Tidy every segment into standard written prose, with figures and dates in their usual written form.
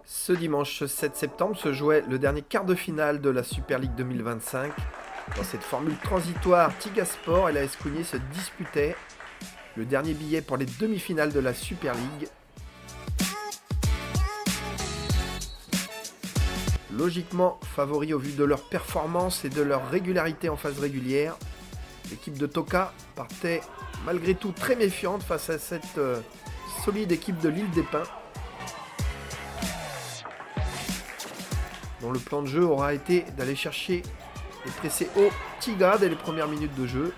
Ce dimanche 7 septembre se jouait le dernier quart de finale de la Super League 2025. Dans cette formule transitoire, Tigaspor et la l'AS Cougnier se disputaient le dernier billet pour les demi-finales de la Super League. Logiquement favoris au vu de leur performance et de leur régularité en phase régulière, l'équipe de Toka partait malgré tout très méfiante face à cette solide équipe de l'Île des Pins, dont le plan de jeu aura été d'aller chercher et presser haut Tiga dès les premières minutes de jeu.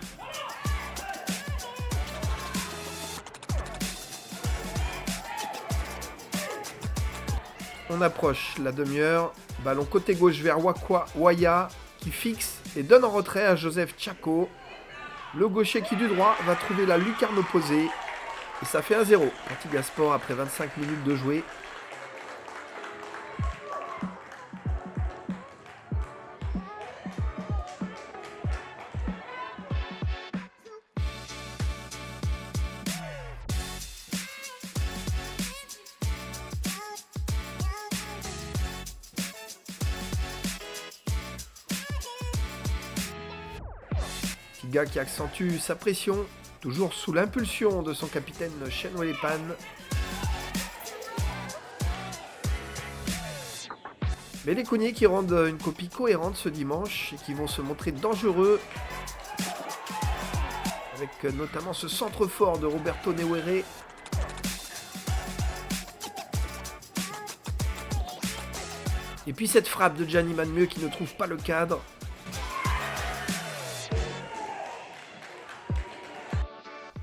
On approche la demi-heure, ballon côté gauche vers Wakwa Waya qui fixe et donne en retrait à Joseph Tchako. Le gaucher qui du droit va trouver la lucarne opposée et ça fait 1-0 pour Tigaspor après 25 minutes de jouer. Tiga qui accentue sa pression, toujours sous l'impulsion de son capitaine Shenway Pan. Mais les Cougniers qui rendent une copie cohérente ce dimanche et qui vont se montrer dangereux, avec notamment ce centre fort de Roberto Newere. Et puis cette frappe de Gianni Manmieux qui ne trouve pas le cadre.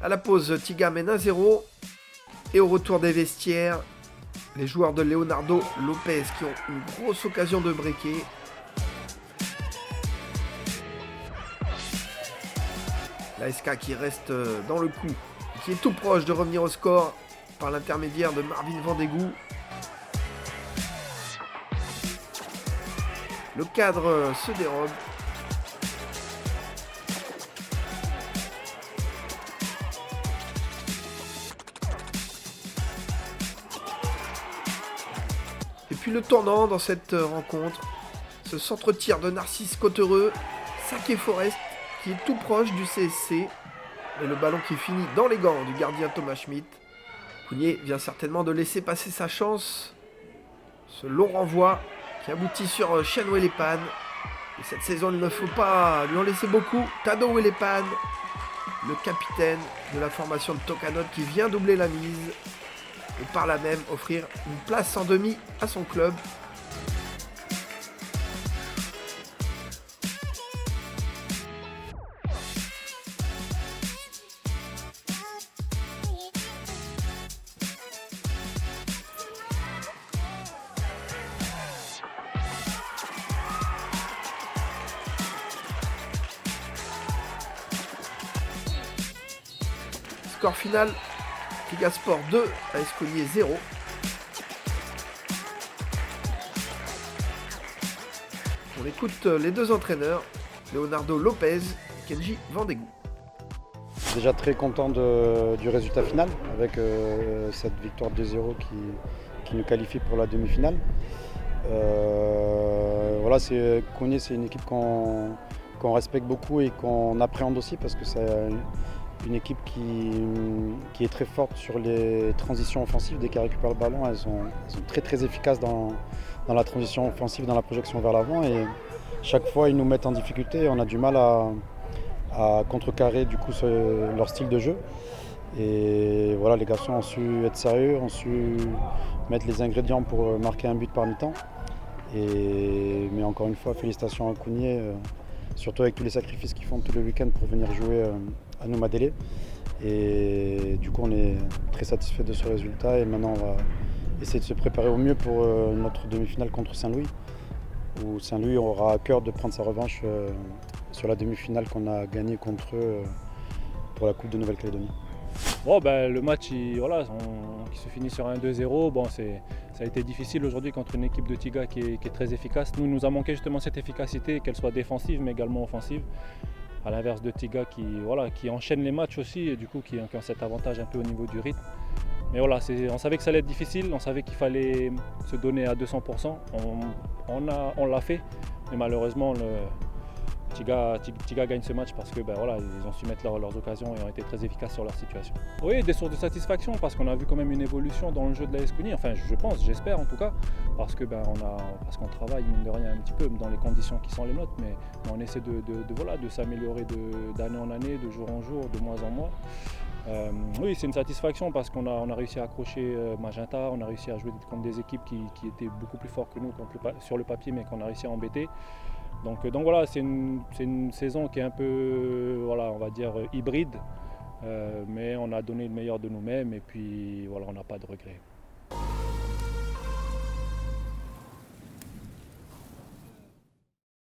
À la pause, Tiga mène 1-0 et au retour des vestiaires, les joueurs de Leonardo Lopez qui ont une grosse occasion de breaker. La SK qui reste dans le coup, qui est tout proche de revenir au score par l'intermédiaire de Marvin Vandegou. Le cadre se dérobe. Et puis le tournant dans cette rencontre, ce centre-tir de Narcisse Cottereux, Saké Forest qui est tout proche du CSC, et le ballon qui finit dans les gants du gardien Thomas Schmidt. Cougnier vient certainement de laisser passer sa chance. Ce long renvoi qui aboutit sur Shenway Lepan. Et cette saison, il ne faut pas lui en laisser beaucoup. Tado Welepan, le capitaine de la formation de Tokanot qui vient doubler la mise. Et par là même offrir une place en demi à son club. Score final, Tigaspor 2, l'AS Cougnier 0. On écoute les deux entraîneurs, Leonardo Lopez et Kenji Vandegou. Déjà très content du résultat final avec cette victoire 2-0 qui nous qualifie pour la demi-finale. Voilà, Cougnier, c'est une équipe qu'on respecte beaucoup et qu'on appréhende aussi parce que c'est une équipe qui est très forte sur les transitions offensives. Dès qu'elles récupèrent le ballon, elles sont très très efficaces dans la transition offensive, dans la projection vers l'avant. Et chaque fois, ils nous mettent en difficulté. On a du mal à contrecarrer du coup leur style de jeu. Et voilà, les garçons ont su être sérieux, ont su mettre les ingrédients pour marquer un but par mi-temps. Mais encore une fois, félicitations à Cougnier, surtout avec tous les sacrifices qu'ils font tout le week-end pour venir jouer à Noumadélé. Et du coup, on est très satisfait de ce résultat. Et maintenant, on va essayer de se préparer au mieux pour notre demi-finale contre Saint-Louis, où Saint-Louis aura à cœur de prendre sa revanche sur la demi-finale qu'on a gagnée contre eux pour la Coupe de Nouvelle-Calédonie. Bon, le match qui se finit sur un 2-0, ça a été difficile aujourd'hui contre une équipe de Tiga qui est très efficace. Nous a manqué justement cette efficacité, qu'elle soit défensive mais également offensive. À l'inverse de Tiga qui enchaîne les matchs aussi et du coup qui ont cet avantage un peu au niveau du rythme. Mais voilà, on savait que ça allait être difficile, on savait qu'il fallait se donner à 200%. On l'a fait, mais malheureusement, Tiga gagne ce match parce que voilà, ils ont su mettre leurs occasions et ont été très efficaces sur leur situation. Oui, des sources de satisfaction parce qu'on a vu quand même une évolution dans le jeu de l'AS Cluny. Enfin, je pense, j'espère en tout cas, parce que parce qu'on travaille mine de rien un petit peu dans les conditions qui sont les nôtres, mais on essaie de s'améliorer d'année en année, de jour en jour, de mois en mois. Oui, c'est une satisfaction parce qu'on a réussi à accrocher Magenta, on a réussi à jouer contre des équipes qui étaient beaucoup plus fortes que nous sur le papier, mais qu'on a réussi à embêter. Donc voilà, c'est une saison qui est un peu, voilà, on va dire hybride, mais on a donné le meilleur de nous-mêmes et puis voilà, on n'a pas de regrets.